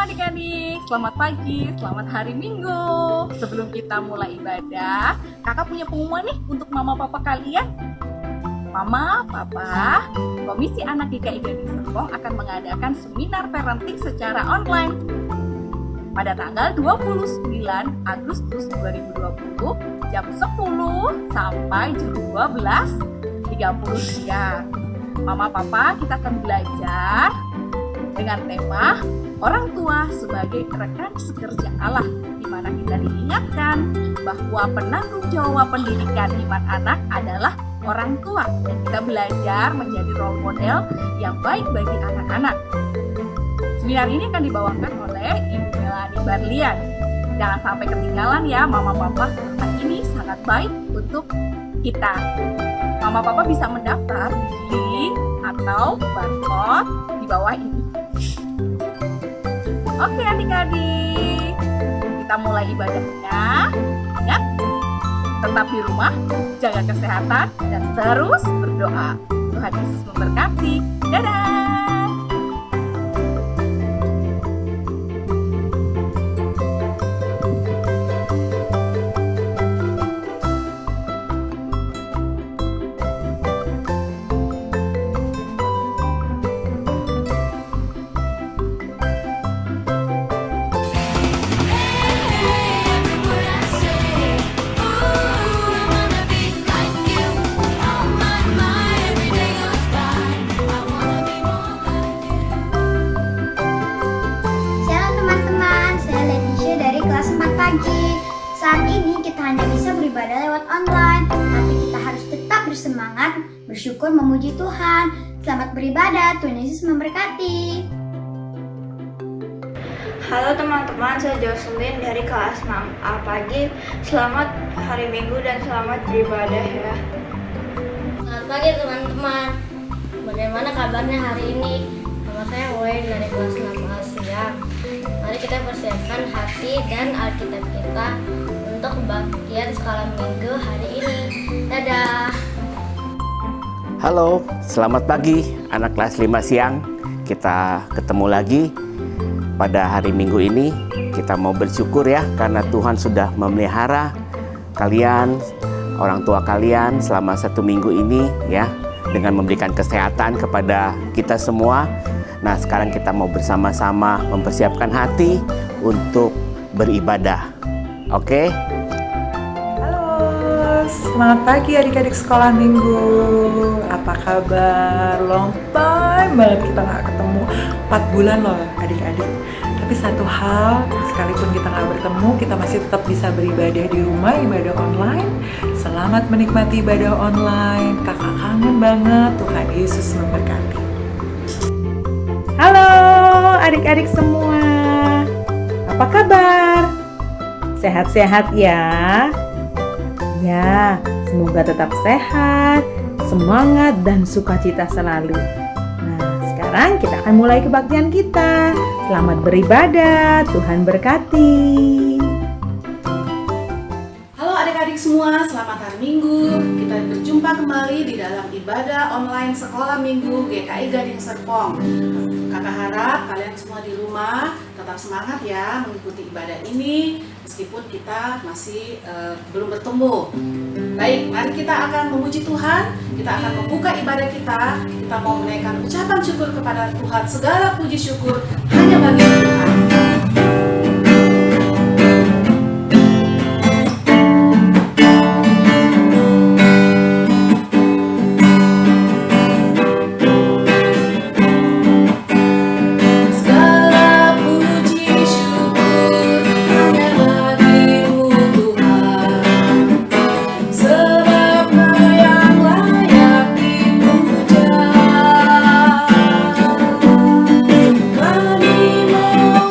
adik-adik, selamat pagi, selamat hari Minggu. Sebelum kita mulai ibadah, kakak punya pengumuman nih untuk mama papa kalian. Mama, papa, Komisi Anak GKI Gading Serpong akan mengadakan seminar parenting secara online pada tanggal 29 Agustus 2020 jam 10 sampai jam 12.30 siang. Mama, papa, kita akan belajar dengan tema orang tua sebagai rekan sekerja Allah, di mana kita diingatkan bahwa penanggung jawab pendidikan iman anak adalah orang tua, dan kita belajar menjadi role model yang baik bagi anak-anak. Seminar ini akan dibawakan oleh Ibu Melani Barlian. Jangan sampai ketinggalan ya mama papa, karena ini sangat baik untuk kita. Mama papa bisa mendaftar di link atau barcode di bawah ini. Oke adik-adik, kita mulai ibadahnya. Ingat, tetap di rumah, jaga kesehatan, dan terus berdoa. Tuhan Yesus memberkati. Dadah! Saat ini kita hanya bisa beribadah lewat online, tapi kita harus tetap bersemangat, bersyukur, memuji Tuhan. Selamat beribadah, Tuhan Yesus memberkati. Halo teman-teman, saya Jocelyn dari kelas 6A pagi. Selamat hari Minggu dan selamat beribadah ya. Selamat pagi teman-teman. Bagaimana kabarnya hari ini? Nama saya Wayne dari kelas 6A siang. Mari kita persiapkan hati dan Alkitab kita untuk kebaktian skala minggu hari ini. Dadah. Halo, selamat pagi anak kelas 5 siang. Kita ketemu lagi pada hari Minggu ini. Kita mau bersyukur ya karena Tuhan sudah memelihara kalian, orang tua kalian selama 1 minggu ini ya, dengan memberikan kesehatan kepada kita semua. Nah, sekarang kita mau bersama-sama mempersiapkan hati untuk beribadah. Oke? Halo, selamat pagi adik-adik sekolah minggu. Apa kabar? Long time banget kita nggak ketemu. 4 bulan loh adik-adik. Tapi satu hal, sekalipun kita nggak bertemu, kita masih tetap bisa beribadah di rumah, ibadah online. Selamat menikmati ibadah online. Kakak kangen banget. Tuhan Yesus memberkati. Halo adik-adik semua, apa kabar? Sehat-sehat ya? Ya, semoga tetap sehat, semangat, dan sukacita selalu. Nah, sekarang kita akan mulai kebaktian kita. Selamat beribadah, Tuhan berkati. Halo adik-adik semua, selamat hari Minggu. Kita berjumpa kembali di dalam ibadah online Sekolah Minggu GKI Gading Serpong. Kakak harap kalian semua di rumah tetap semangat ya mengikuti ibadah ini meskipun kita masih belum bertemu. Baik, mari kita akan memuji Tuhan, kita akan membuka ibadah kita mau menaikkan ucapan syukur kepada Tuhan. Segala puji syukur hanya bagi Tuhan. Kami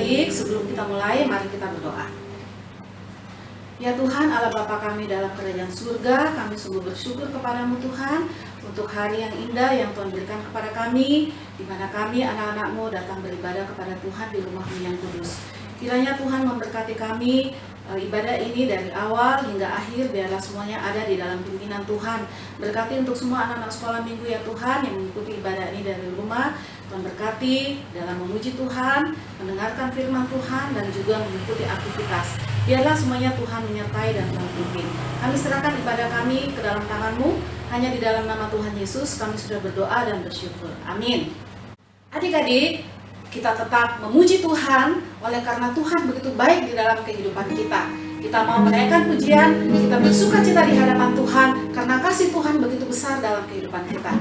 Adik-adik, sebelum kita mulai, mari kita berdoa. Ya Tuhan, Allah Bapa kami dalam kerajaan surga, kami sungguh bersyukur kepadamu Tuhan untuk hari yang indah yang Tuhan berikan kepada kami, di mana kami anak-anak-Mu datang beribadah kepada Tuhan di rumah-Mu yang kudus. Kiranya Tuhan memberkati kami ibadah ini dari awal hingga akhir, biarlah semuanya ada di dalam pimpinan Tuhan. Berkati untuk semua anak-anak sekolah minggu ya Tuhan yang mengikuti ibadah ini dari rumah. Tuhan berkati dalam memuji Tuhan, mendengarkan firman Tuhan, dan juga mengikuti aktivitas. Biarlah semuanya Tuhan menyertai dan Tuhan pimpin. Kami serahkan ibadah kami ke dalam tangan-Mu. Hanya di dalam nama Tuhan Yesus kami sudah berdoa dan bersyukur. Amin. Adik-adik, kita tetap memuji Tuhan oleh karena Tuhan begitu baik di dalam kehidupan kita. Kita mau menaikkan pujian, kita bersuka cita di hadapan Tuhan karena kasih Tuhan begitu besar dalam kehidupan kita.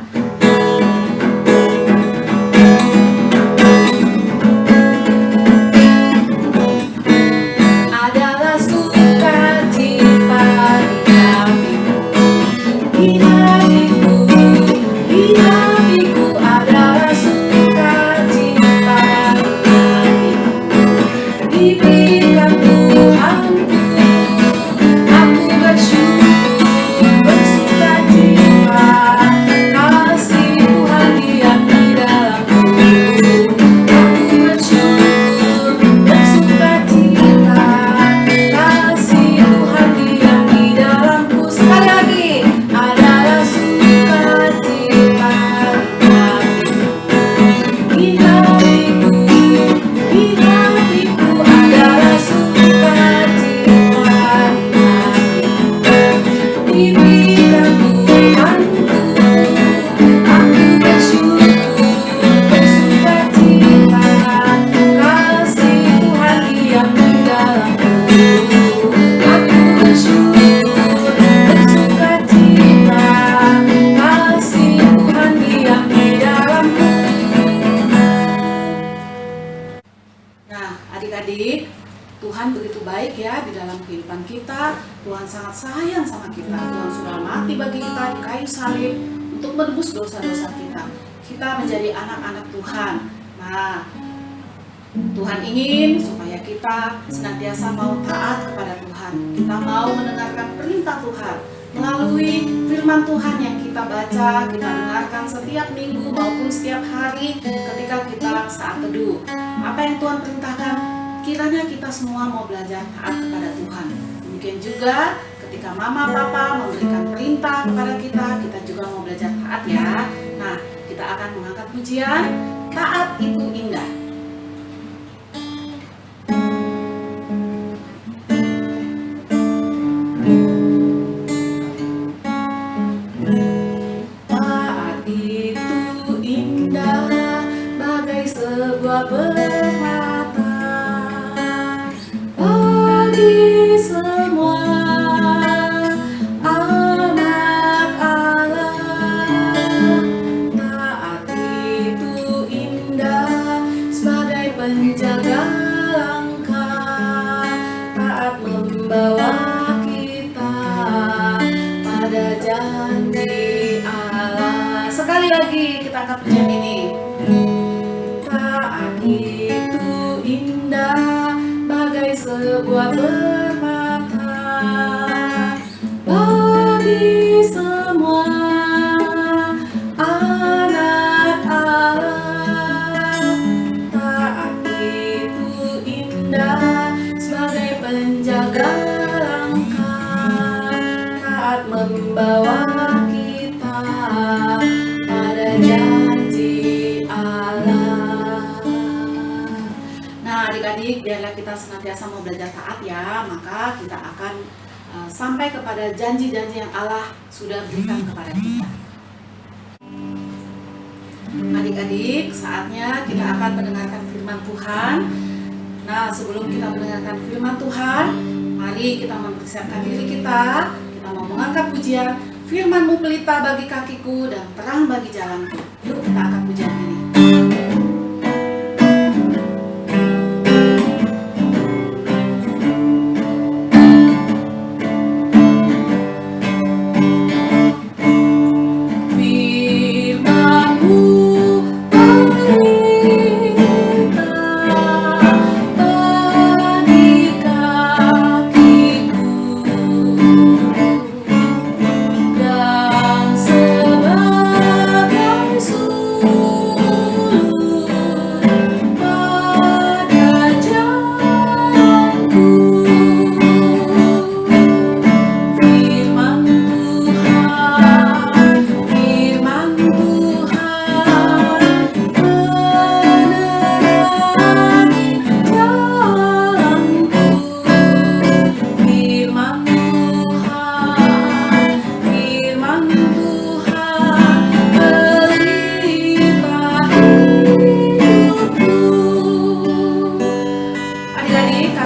Adalah sukacita di hatiku, di hatiku, di hatiku adalah sukacita di hatiku. Diberikan Tuhanku, aku bersyukur, bersukacita, kasih Tuhan diam di dalamku. Aku bersyukur, bersukacita, kasih Tuhan diam di dalamku. Sekali lagi, adalah sukacita di hatiku, di hatiku adalah sukacita di hatiku. Diberikan Tuhanku, aku bersyukur, bersukacita, kasih Tuhan diam di dalamku. Aku bersyukur, bersukacita, kasih Tuhan diam di dalamku. Nah, adik-adik, Tuhan begitu baik ya di dalam kehidupan kita. Tuhan sangat sayang sama kita. Tuhan sudah mati bagi kita di kayu salib untuk menebus dosa-dosa kita. Kita menjadi anak-anak Tuhan. Nah, Tuhan ingin supaya kita senantiasa mau taat kepada Tuhan. Kita mau mendengarkan perintah Tuhan melalui firman Tuhan yang kita baca, kita dengarkan setiap minggu maupun setiap hari ketika kita saat teduh. Apa yang Tuhan perintahkan, kiranya kita semua mau belajar taat kepada Tuhan. Mungkin juga ketika mama papa memberikan perintah kepada kita, kita juga mau belajar taat ya. Nah, kita akan mengangkat pujian, taat itu indah. Taat itu indah bagai sebuah permata bagi semua anak Allah. Taat itu indah sebagai penjaga langkah. Taat membawa kita pada janji Allah. Sekali lagi kita angkat pujian ini. Taat itu indah bagai sebuah permata bagi semua anak Allah. Taat itu indah sebagai penjaga langkah. Taat membawa kita pada janji Allah. Nah, adik-adik, biarlah kita senantiasa mau belajar taat ya, maka kita akan sampai kepada janji-janji yang Allah sudah berikan kepada kita. Adik-adik, saatnya kita akan mendengarkan firman Tuhan. Nah, sebelum kita mendengarkan firman Tuhan, mari kita mempersiapkan diri kita. Kita mau mengangkat pujian, firman-Mu pelita bagi kakiku dan terang bagi jalanku. Yuk kita angkat pujian ini. Firman-Mu pelita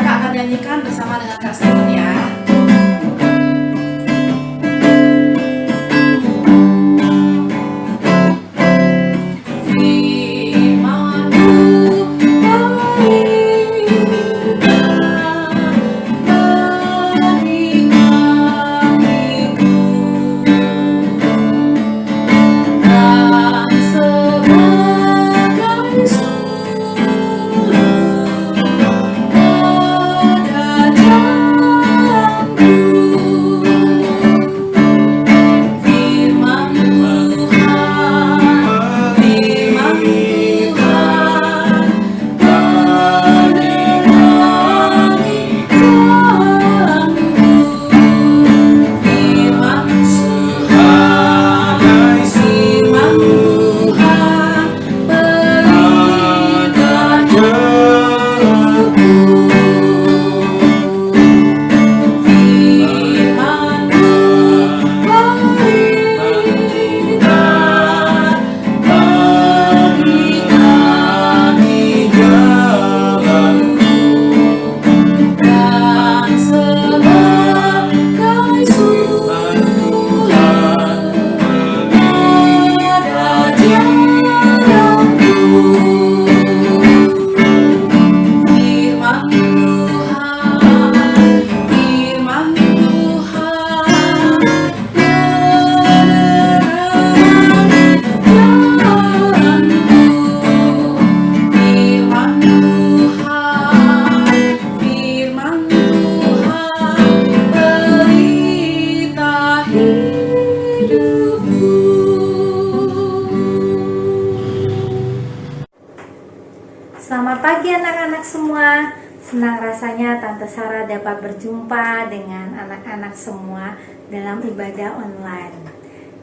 kakak akan nyanyikan bersama dengan Kak Steven ya. Selamat pagi anak-anak semua. Senang rasanya Tante Sarah dapat berjumpa dengan anak-anak semua dalam ibadah online.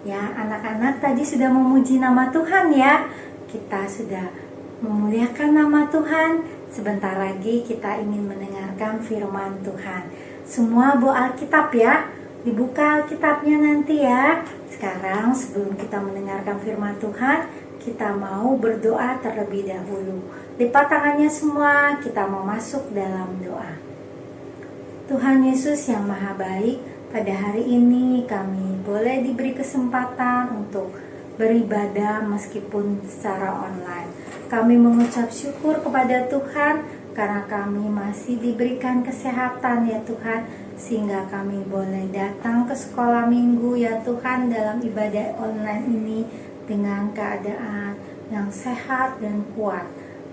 Ya, anak-anak tadi sudah memuji nama Tuhan ya. Kita sudah memuliakan nama Tuhan. Sebentar lagi kita ingin mendengarkan firman Tuhan. Semua bawa Alkitab ya. Dibuka Alkitabnya nanti ya. Sekarang sebelum kita mendengarkan firman Tuhan, kita mau berdoa terlebih dahulu. Lipat tangannya semua, kita mau masuk dalam doa. Tuhan Yesus yang Maha Baik, pada hari ini kami boleh diberi kesempatan untuk beribadah meskipun secara online. Kami mengucap syukur kepada Tuhan karena kami masih diberikan kesehatan ya Tuhan, sehingga kami boleh datang ke sekolah minggu ya Tuhan dalam ibadah online ini dengan keadaan yang sehat dan kuat.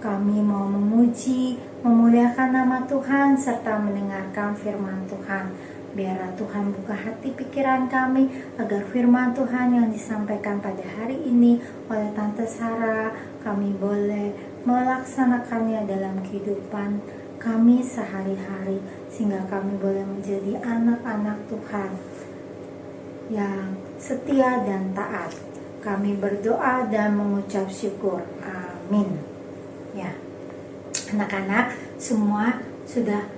Kami mau memuji, memuliakan nama Tuhan serta mendengarkan firman Tuhan. Biarlah Tuhan buka hati pikiran kami agar firman Tuhan yang disampaikan pada hari ini oleh Tante Sarah, kami boleh melaksanakannya dalam kehidupan kami sehari-hari, sehingga kami boleh menjadi anak-anak Tuhan yang setia dan taat. Kami berdoa dan mengucap syukur. Amin. Ya, anak-anak semua sudah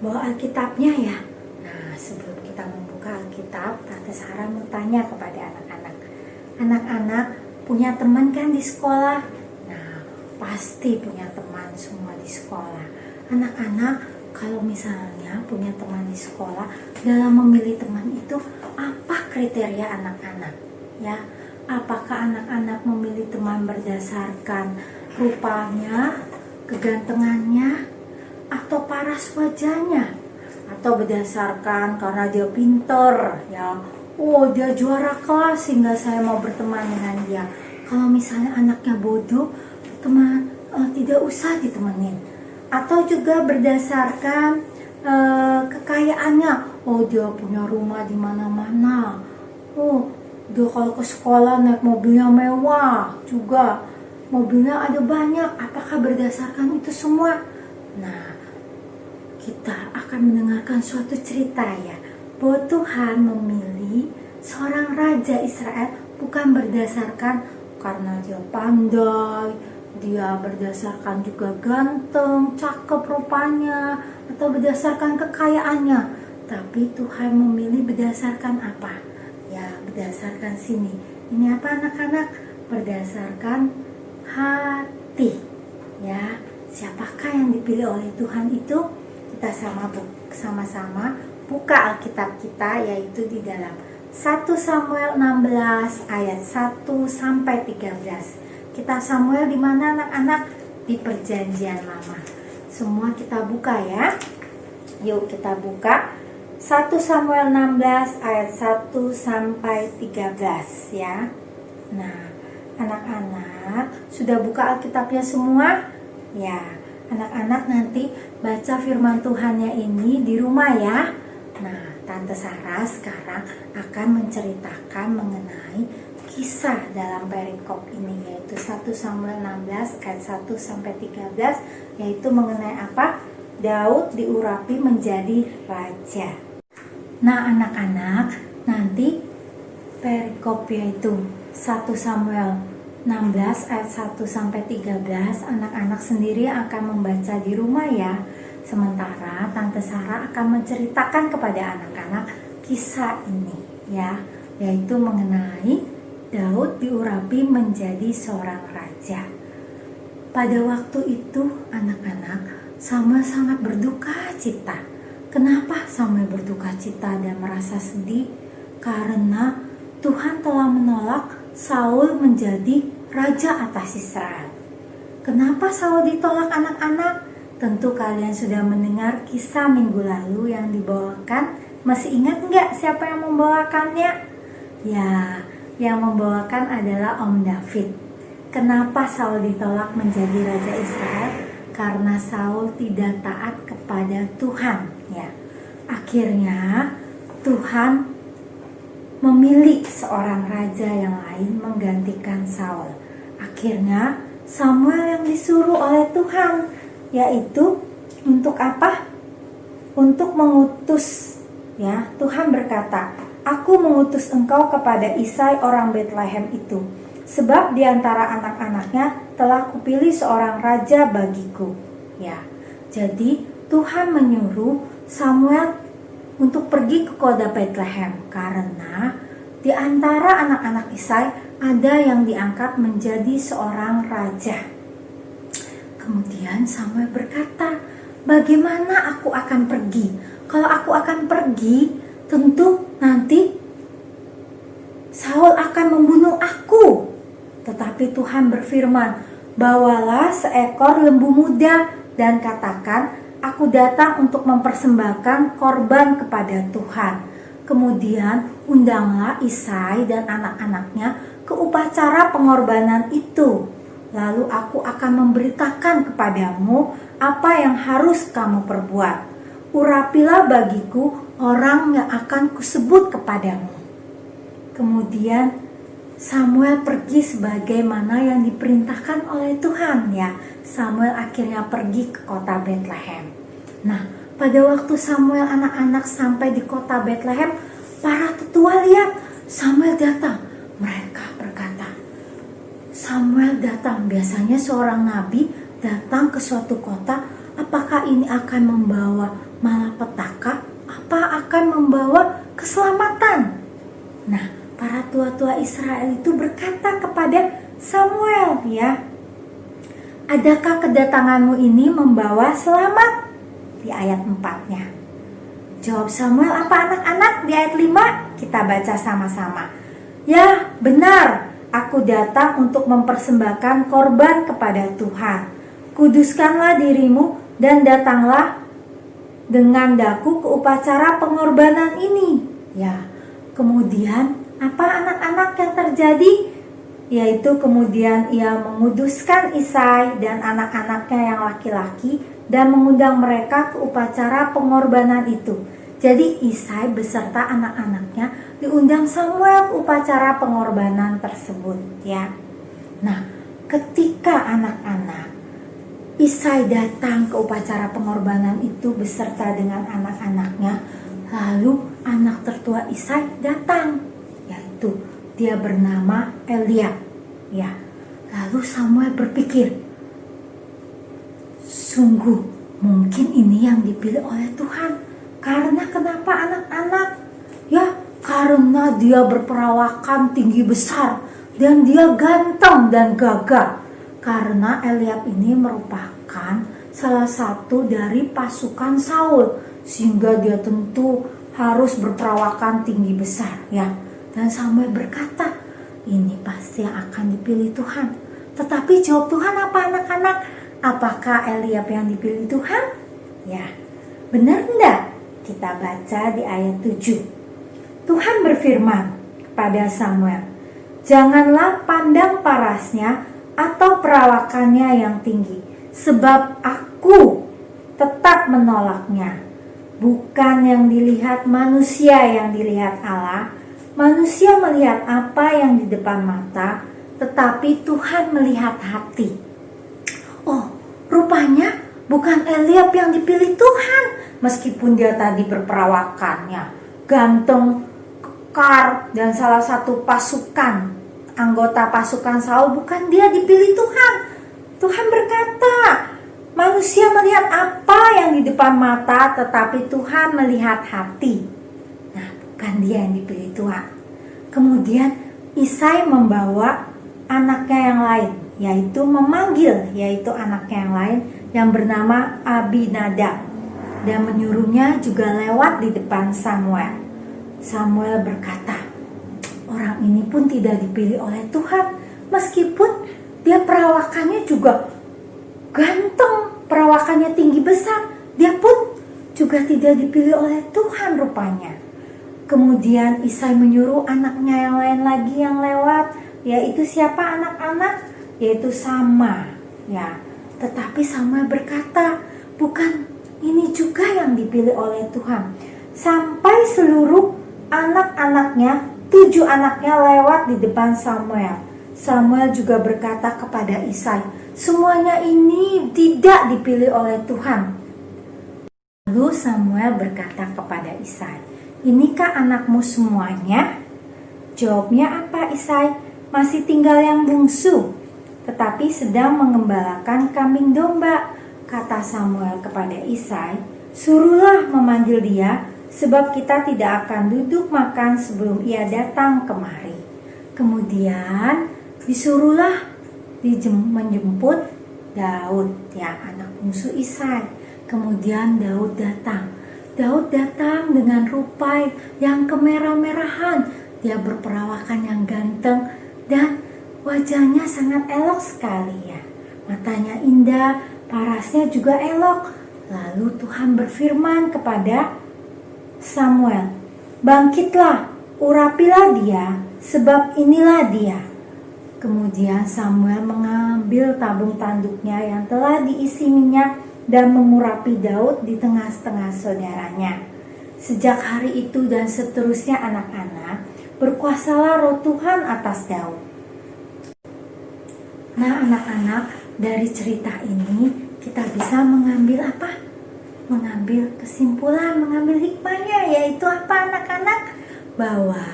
bawa Alkitabnya ya. Nah, sebelum kita membuka Alkitab, Tante Sarah mau tanya kepada anak-anak. Anak-anak punya teman kan di sekolah? Nah, pasti punya teman semua di sekolah. Anak-anak, kalau misalnya punya teman di sekolah, dalam memilih teman itu apa kriteria anak-anak? Ya, apakah anak-anak memilih teman berdasarkan rupanya, kegantengannya, atau paras wajahnya, atau berdasarkan karena dia pinter ya, oh dia juara kelas sehingga saya mau berteman dengan dia. Kalau misalnya anaknya bodoh, teman tidak usah ditemenin. Atau juga berdasarkan kekayaannya, oh dia punya rumah di mana-mana, oh dia kalau ke sekolah naik mobilnya mewah juga, mobilnya ada banyak. Apakah berdasarkan itu semua? Nah, kita akan mendengarkan suatu cerita ya, bahwa Tuhan memilih seorang raja Israel bukan berdasarkan karena dia pandai, dia berdasarkan juga ganteng, cakep rupanya, atau berdasarkan kekayaannya. Tapi Tuhan memilih berdasarkan apa? Ya, berdasarkan sini. Ini apa anak-anak? Berdasarkan hati. Ya, siapakah yang dipilih oleh Tuhan itu? Kita sama-sama buka Alkitab kita, yaitu di dalam 1 Samuel 16 ayat 1 sampai 13. Kita Samuel di mana anak-anak? Di Perjanjian Lama. Semua kita buka ya. Yuk kita buka 1 Samuel 16 ayat 1 sampai 13 ya. Nah, anak-anak sudah buka Alkitabnya semua? Ya, anak-anak nanti baca firman Tuhannya ini di rumah ya. Nah, Tante Sarah sekarang akan menceritakan mengenai kisah dalam perikop ini, yaitu 1 Samuel 16 ayat 1 sampai 13, yaitu mengenai apa? Daud diurapi menjadi raja. Nah, anak-anak, nanti perikop yaitu 1 Samuel 16 ayat 1 sampai 13, anak-anak sendiri akan membaca di rumah ya. Sementara Tante Sarah akan menceritakan kepada anak-anak kisah ini ya, yaitu mengenai Daud diurapi menjadi seorang raja. Pada waktu itu anak-anak, Samuel sangat berduka cita. Kenapa Samuel berduka cita dan merasa sedih? Karena Tuhan telah menolak Saul menjadi raja atas Israel. Kenapa Saul ditolak anak-anak? Tentu kalian sudah mendengar kisah minggu lalu yang dibawakan. Masih ingat nggak siapa yang membawakannya? Ya, yang membawakan adalah Om David. Kenapa Saul ditolak menjadi raja Israel? Karena Saul tidak taat kepada Tuhan ya. Akhirnya Tuhan memilih seorang raja yang lain menggantikan Saul. Akhirnya Samuel yang disuruh oleh Tuhan, yaitu untuk apa? Untuk mengutus ya. Tuhan berkata, "Aku mengutus engkau kepada Isai orang Betlehem itu, sebab di antara anak-anaknya telah kupilih seorang raja bagiku." Ya. Jadi Tuhan menyuruh Samuel untuk pergi ke kota Betlehem karena di antara anak-anak Isai ada yang diangkat menjadi seorang raja. Kemudian Samuel berkata, "Bagaimana aku akan pergi? Kalau aku akan pergi, tentu nanti Saul akan membunuh aku." Tetapi Tuhan berfirman, "Bawalah seekor lembu muda dan katakan, aku datang untuk mempersembahkan korban kepada Tuhan." Kemudian undanglah Isai dan anak-anaknya ke upacara pengorbanan itu. Lalu aku akan memberitakan kepadamu apa yang harus kamu perbuat. Urapilah bagiku orang yang akan kusebut kepadamu. Kemudian Samuel pergi sebagaimana yang diperintahkan oleh Tuhan ya. Samuel akhirnya pergi ke kota Betlehem. Nah, pada waktu Samuel anak-anak sampai di kota Betlehem, para tetua lihat Samuel datang. Mereka berkata, Samuel datang. Biasanya seorang nabi datang ke suatu kota, apakah ini akan membawa malapetaka? Apa akan membawa keselamatan? Nah, para tua-tua Israel itu berkata kepada Samuel ya, adakah kedatanganmu ini membawa selamat? Di ayat 4-nya. Jawab Samuel apa anak-anak? Di ayat 5 kita baca sama-sama. Ya, benar. Aku datang untuk mempersembahkan korban kepada Tuhan. Kuduskanlah dirimu dan datanglah dengan daku ke upacara pengorbanan ini. Ya, kemudian apa anak-anak yang terjadi? Yaitu kemudian ia menguduskan Isai dan anak-anaknya yang laki-laki dan mengundang mereka ke upacara pengorbanan itu. Jadi Isai beserta anak-anaknya diundang Samuel ke upacara pengorbanan tersebut ya. Nah, ketika anak-anak Isai datang ke upacara pengorbanan itu beserta dengan anak-anaknya, lalu anak tertua Isai datang, yaitu dia bernama Eliab ya. Lalu Samuel berpikir, sungguh mungkin ini yang dipilih oleh Tuhan. Karena kenapa anak-anak? Ya, karena dia berperawakan tinggi besar dan dia ganteng dan gagah. Karena Eliab ini merupakan salah satu dari pasukan Saul, sehingga dia tentu harus berperawakan tinggi besar ya. Dan Samuel berkata, ini pasti yang akan dipilih Tuhan. Tetapi jawab Tuhan apa anak-anak? Apakah Eliab yang dipilih Tuhan? Ya, benar enggak? Kita baca di ayat 7. Tuhan berfirman kepada Samuel, janganlah pandang parasnya atau perawakannya yang tinggi, sebab aku tetap menolaknya. Bukan yang dilihat manusia yang dilihat Allah. Manusia melihat apa yang di depan mata, tetapi Tuhan melihat hati. Oh, rupanya bukan Eliab yang dipilih Tuhan. Meskipun dia tadi berperawakannya ganteng, kekar, dan salah satu pasukan, anggota pasukan Saul, bukan dia dipilih Tuhan. Tuhan berkata, manusia melihat apa yang di depan mata, tetapi Tuhan melihat hati. Nah, bukan dia yang dipilih Tuhan. Kemudian Isai membawa anaknya yang lain, yaitu memanggil, yaitu anaknya yang lain yang bernama Abinadab, dan menyuruhnya juga lewat di depan Samuel. Samuel berkata, orang ini pun tidak dipilih oleh Tuhan, meskipun dia perawakannya juga ganteng, perawakannya tinggi besar, dia pun juga tidak dipilih oleh Tuhan rupanya. Kemudian Isai menyuruh anaknya yang lain lagi yang lewat, yaitu siapa anak-anak? Yaitu Sama, ya. Tetapi Samuel berkata, bukan ini juga yang dipilih oleh Tuhan. Sampai seluruh anak-anaknya, 7 anaknya lewat di depan Samuel. Samuel juga berkata kepada Isai, semuanya ini tidak dipilih oleh Tuhan. Lalu Samuel berkata kepada Isai, inikah anakmu semuanya? Jawabnya apa Isai? Masih tinggal yang bungsu, tetapi sedang mengembalakan kambing domba. Kata Samuel kepada Isai, suruhlah memanggil dia, sebab kita tidak akan duduk makan sebelum ia datang kemari. Kemudian disuruhlah menjemput Daud, ya, anak bungsu Isai. Kemudian Daud datang. Daud datang dengan rupa yang kemerah-merahan. Dia berperawakan yang ganteng dan wajahnya sangat elok sekali ya. Matanya indah, parasnya juga elok. Lalu Tuhan berfirman kepada Samuel, bangkitlah, urapilah dia, sebab inilah dia. Kemudian Samuel mengambil tabung tanduknya yang telah diisi minyak dan mengurapi Daud di tengah-tengah saudaranya. Sejak hari itu dan seterusnya anak-anak, berkuasalah roh Tuhan atas Daud. Nah anak-anak, dari cerita ini kita bisa mengambil apa? Mengambil kesimpulan, mengambil hikmahnya, yaitu apa anak-anak? Bahwa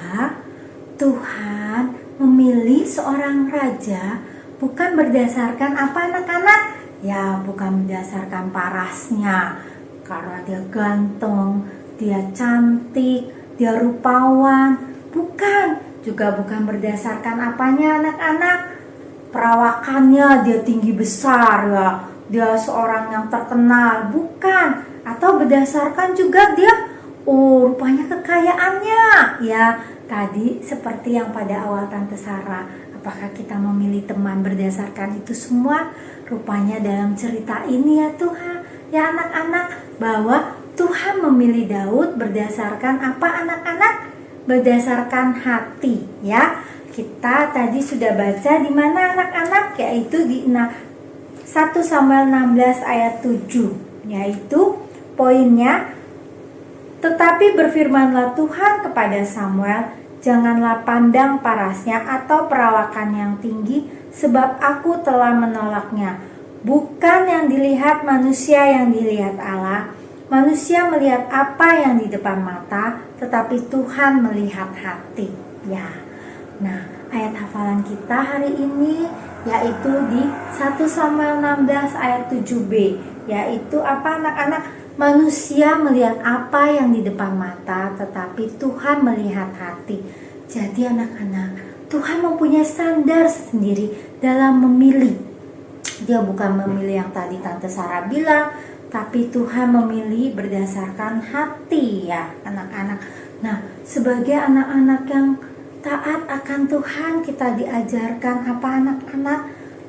Tuhan memilih seorang raja bukan berdasarkan apa anak-anak? Ya, bukan berdasarkan parasnya, karena dia ganteng, dia cantik, dia rupawan. Bukan, juga bukan berdasarkan apanya anak-anak? Perawakannya dia tinggi besar ya, dia seorang yang terkenal. Bukan, atau berdasarkan juga dia rupanya kekayaannya ya. Tadi seperti yang pada awal Tante Sarah, apakah kita memilih teman berdasarkan itu semua? Rupanya dalam cerita ini ya Tuhan, ya anak-anak, bahwa Tuhan memilih Daud berdasarkan apa anak-anak? Berdasarkan hati ya. Kita tadi sudah baca di mana anak-anak, yaitu di 1 Samuel 16 ayat 7, yaitu poinnya, tetapi berfirmanlah Tuhan kepada Samuel, janganlah pandang parasnya atau perawakan yang tinggi, sebab aku telah menolaknya. Bukan yang dilihat manusia yang dilihat Allah. Manusia melihat apa yang di depan mata, tetapi Tuhan melihat hati. Ya. Nah, ayat hafalan kita hari ini yaitu di 1 Samuel 16 ayat 7b, yaitu apa anak-anak? Manusia melihat apa yang di depan mata, tetapi Tuhan melihat hati. Jadi anak-anak, Tuhan mempunyai standar sendiri dalam memilih. Dia bukan memilih yang tadi Tante Sarah bilang, tapi Tuhan memilih berdasarkan hati ya anak-anak. Nah, sebagai anak-anak yang taat akan Tuhan, kita diajarkan apa anak-anak?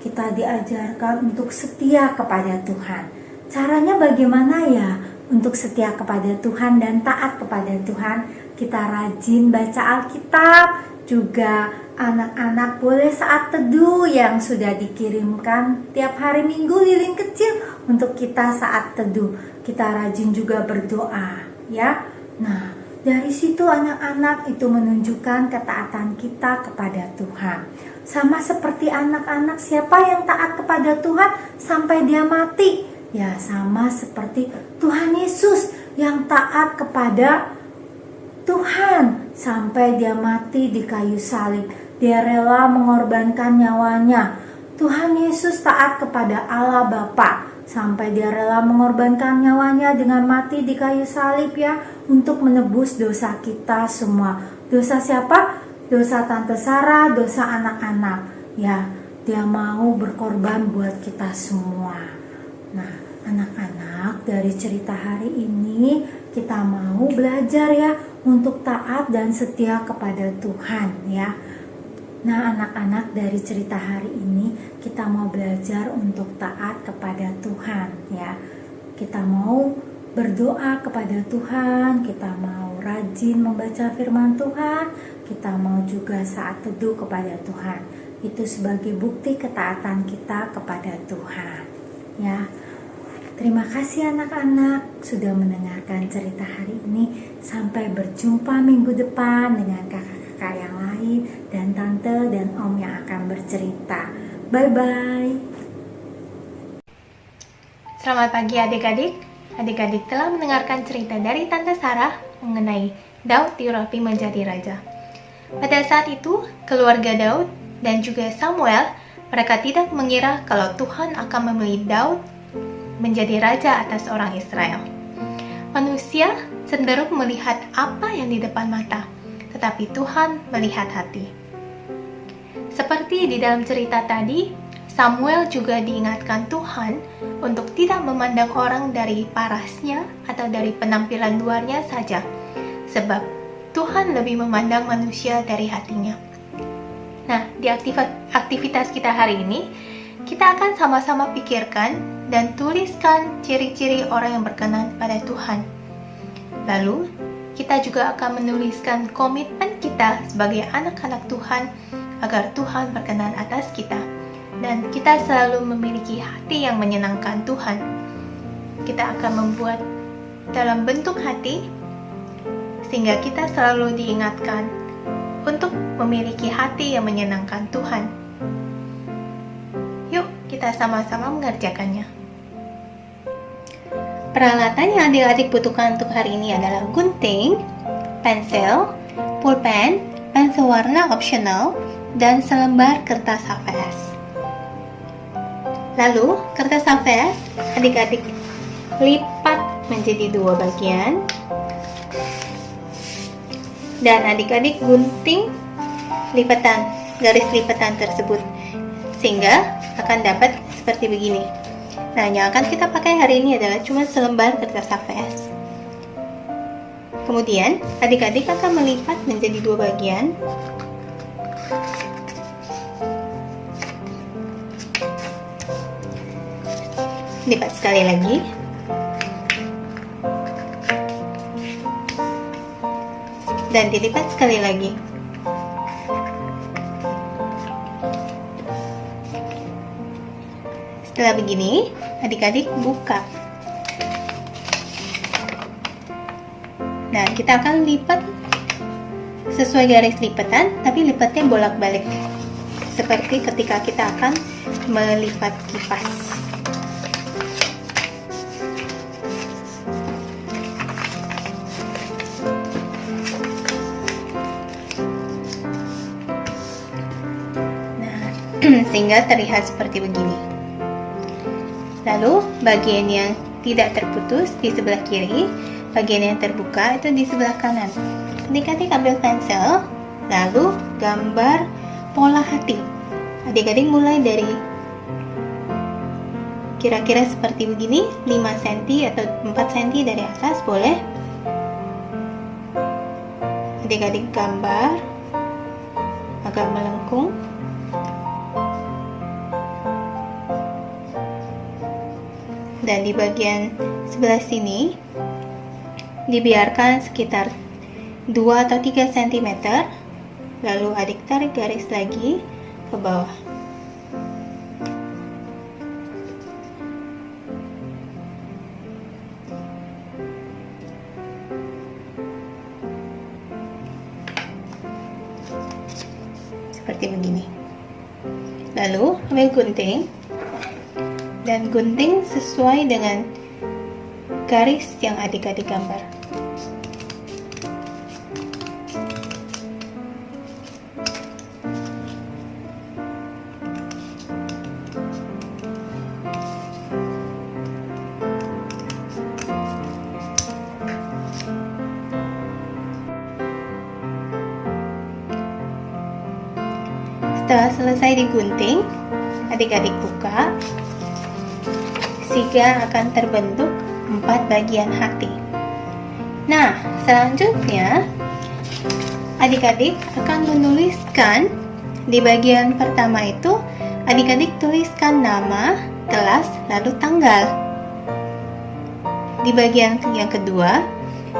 Kita diajarkan untuk setia kepada Tuhan. Caranya bagaimana ya untuk setia kepada Tuhan dan taat kepada Tuhan? Kita rajin baca Alkitab, juga anak-anak boleh saat teduh yang sudah dikirimkan tiap hari Minggu lilin kecil untuk kita saat teduh. Kita rajin juga berdoa ya. Nah, dari situ anak-anak itu menunjukkan ketaatan kita kepada Tuhan. Sama seperti anak-anak, siapa yang taat kepada Tuhan sampai dia mati? Ya, sama seperti Tuhan Yesus yang taat kepada Tuhan sampai dia mati di kayu salib. Dia rela mengorbankan nyawanya. Tuhan Yesus taat kepada Allah Bapa sampai dia rela mengorbankan nyawanya dengan mati di kayu salib ya, untuk menebus dosa kita semua. Dosa siapa? Dosa Tante Sarah, dosa anak-anak. Ya, dia mau berkorban buat kita semua. Nah, anak-anak, dari cerita hari ini kita mau belajar ya untuk taat dan setia kepada Tuhan ya. Nah, anak-anak, dari cerita hari ini kita mau belajar untuk taat kepada Tuhan ya. Kita mau berdoa kepada Tuhan, kita mau rajin membaca firman Tuhan, kita mau juga saat teduh kepada Tuhan. Itu sebagai bukti ketaatan kita kepada Tuhan ya. Terima kasih anak-anak sudah mendengarkan cerita hari ini. Sampai berjumpa minggu depan dengan kakak-kakak yang lain dan tante dan om yang akan bercerita. Bye-bye. Selamat pagi adik-adik. Adik-adik telah mendengarkan cerita dari Tante Sarah mengenai Daud dirapi menjadi raja. Pada saat itu, keluarga Daud dan juga Samuel, mereka tidak mengira kalau Tuhan akan memilih Daud menjadi raja atas orang Israel. Manusia cenderung melihat apa yang di depan mata, tetapi Tuhan melihat hati. Seperti di dalam cerita tadi, Samuel juga diingatkan Tuhan untuk tidak memandang orang dari parasnya atau dari penampilan luarnya saja, sebab Tuhan lebih memandang manusia dari hatinya. Nah, di aktivitas kita hari ini, kita akan sama-sama pikirkan dan tuliskan ciri-ciri orang yang berkenan pada Tuhan. Lalu, kita juga akan menuliskan komitmen kita sebagai anak-anak Tuhan agar Tuhan berkenan atas kita. Dan kita selalu memiliki hati yang menyenangkan Tuhan. Kita akan membuat dalam bentuk hati, sehingga kita selalu diingatkan untuk memiliki hati yang menyenangkan Tuhan. Yuk, kita sama-sama mengerjakannya. Peralatan yang adik-adik butuhkan untuk hari ini adalah gunting, pensil, pulpen, pensil warna opsional, dan selembar kertas HVS. Lalu, kertas HVS adik-adik lipat menjadi 2 bagian, dan adik-adik gunting garis lipatan tersebut sehingga akan dapat seperti begini. Nah, yang akan kita pakai hari ini adalah cuma selembar kertas HVS. Kemudian, adik-adik akan melipat menjadi 2 bagian. Lipat sekali lagi. Dan dilipat sekali lagi. Setelah begini, adik-adik buka. Nah, kita akan lipat sesuai garis lipatan, tapi lipatnya bolak-balik. Seperti ketika kita akan melipat kipas. Nah, sehingga terlihat seperti begini. Lalu, bagian yang tidak terputus di sebelah kiri, bagian yang terbuka itu di sebelah kanan. Adik-adik ambil pensil, lalu gambar pola hati. Adik-adik mulai dari kira-kira seperti begini, 5 cm atau 4 cm dari atas boleh. Adik-adik gambar agak melengkung. Dan di bagian sebelah sini dibiarkan sekitar 2 atau 3 cm. Lalu adik tarik garis lagi ke bawah. Seperti begini. Lalu ambil gunting dan gunting sesuai dengan garis yang adik-adik gambar. Setelah selesai digunting, adik-adik buka, sehingga akan terbentuk 4 bagian hati. Nah, selanjutnya adik-adik akan menuliskan di bagian pertama itu, adik-adik tuliskan nama, kelas, lalu tanggal. Di bagian yang kedua,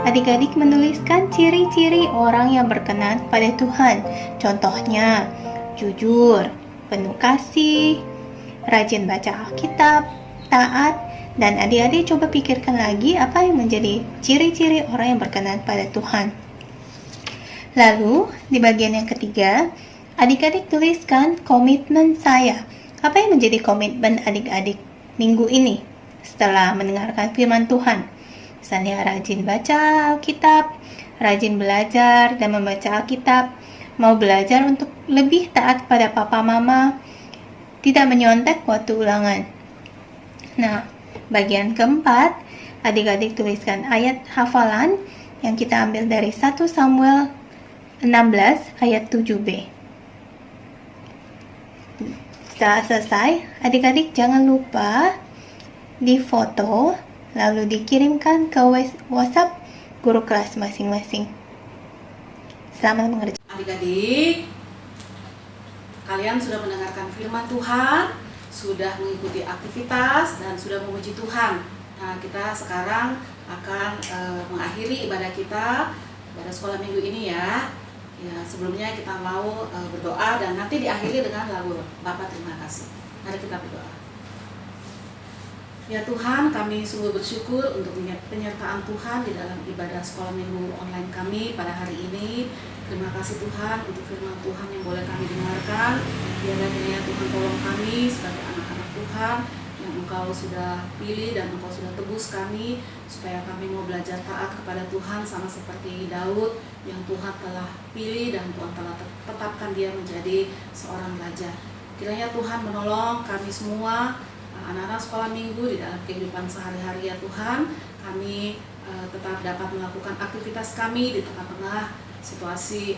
adik-adik menuliskan ciri-ciri orang yang berkenan pada Tuhan. Contohnya, jujur, penuh kasih, rajin baca Alkitab, taat, dan adik-adik coba pikirkan lagi apa yang menjadi ciri-ciri orang yang berkenan pada Tuhan. Lalu, di bagian yang ketiga, adik-adik tuliskan komitmen saya. Apa yang menjadi komitmen adik-adik minggu ini setelah mendengarkan firman Tuhan? Misalnya rajin baca Alkitab, rajin belajar dan membaca Alkitab, mau belajar untuk lebih taat pada papa mama, tidak menyontek waktu ulangan. Nah, bagian keempat, adik-adik tuliskan ayat hafalan yang kita ambil dari 1 Samuel 16 ayat 7b. Setelah selesai, adik-adik jangan lupa difoto lalu dikirimkan ke WhatsApp guru kelas masing-masing. Selamat mengerjakan. Adik-adik, kalian sudah mendengarkan firman Tuhan, sudah mengikuti aktivitas, dan sudah memuji Tuhan. Nah, kita sekarang akan mengakhiri ibadah kita pada sekolah minggu ini ya. Ya, sebelumnya kita mau berdoa dan nanti diakhiri dengan lagu Bapa terima kasih. Mari kita berdoa. Ya Tuhan, kami sungguh bersyukur untuk penyertaan Tuhan di dalam ibadah sekolah minggu online kami pada hari ini. Terima kasih Tuhan untuk firman Tuhan yang boleh kami dengarkan. Biarlah kiranya Tuhan tolong kami sebagai anak-anak Tuhan yang Engkau sudah pilih dan Engkau sudah tebus kami, supaya kami mau belajar taat kepada Tuhan sama seperti Daud yang Tuhan telah pilih dan Tuhan telah tetapkan dia menjadi seorang raja. Kiranya Tuhan menolong kami semua, anak-anak sekolah minggu di dalam kehidupan sehari-hari ya Tuhan. Kami tetap dapat melakukan aktivitas kami di tengah-tengah situasi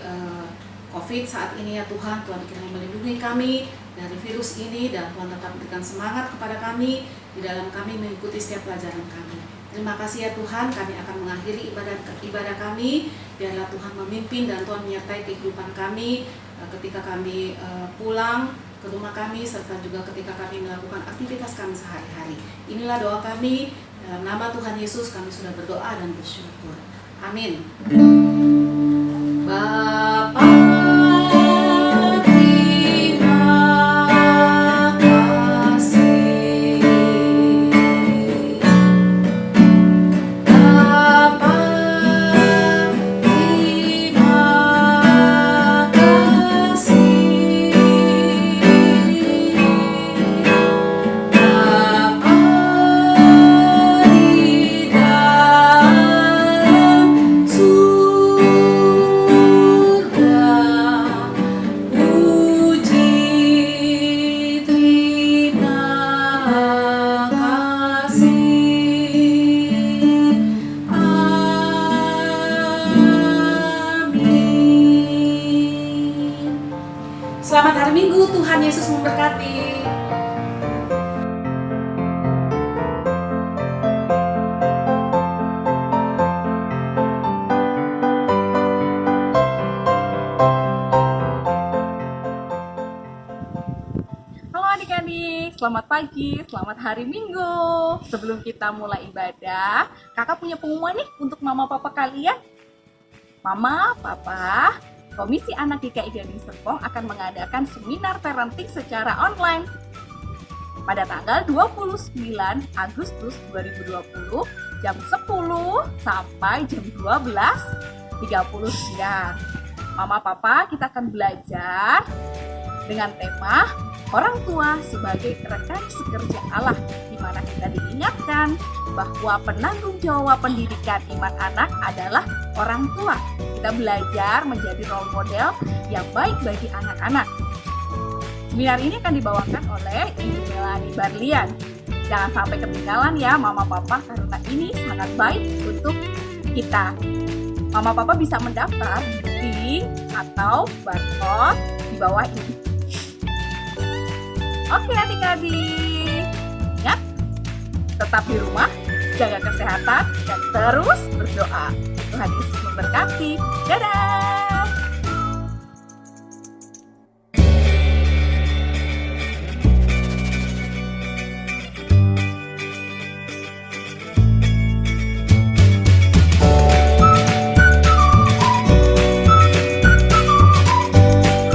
COVID saat ini ya Tuhan. Tuhan kiranya melindungi kami dari virus ini dan Tuhan tetap berikan semangat kepada kami di dalam kami mengikuti setiap pelajaran kami. Terima kasih ya Tuhan, kami akan mengakhiri ibadah kami. Biarlah Tuhan memimpin dan Tuhan menyertai kehidupan kami ketika kami pulang ke rumah kami, serta juga ketika kami melakukan aktivitas kami sehari-hari. Inilah doa kami, dalam nama Tuhan Yesus kami sudah berdoa dan bersyukur. Amin. Bapa Selamat hari Minggu, Tuhan Yesus memberkati. selamat pagi, selamat hari Minggu. Sebelum kita mulai ibadah, kakak punya pengumuman nih untuk mama papa kalian. Mama, papa, Komisi Anak GKI Gading Serpong akan mengadakan seminar parenting secara online pada tanggal 29 Agustus 2020 jam 10 sampai jam 12.30 siang. Mama papa, kita akan belajar dengan tema orang tua sebagai rekan sekerja Allah, di mana kita diingatkan bahwa penanggung jawab pendidikan iman anak adalah orang tua. Kita belajar menjadi role model yang baik bagi anak-anak. Seminar ini akan dibawakan oleh Ibu Melani Barlian. Jangan sampai ketinggalan ya mama papa, karena ini sangat baik untuk kita. Mama papa bisa mendaftar di link atau barcode di bawah ini. Oke adik-adik, ingat, tetap di rumah, jaga kesehatan, dan terus berdoa. Tuhan Yesus memberkati. Dadah!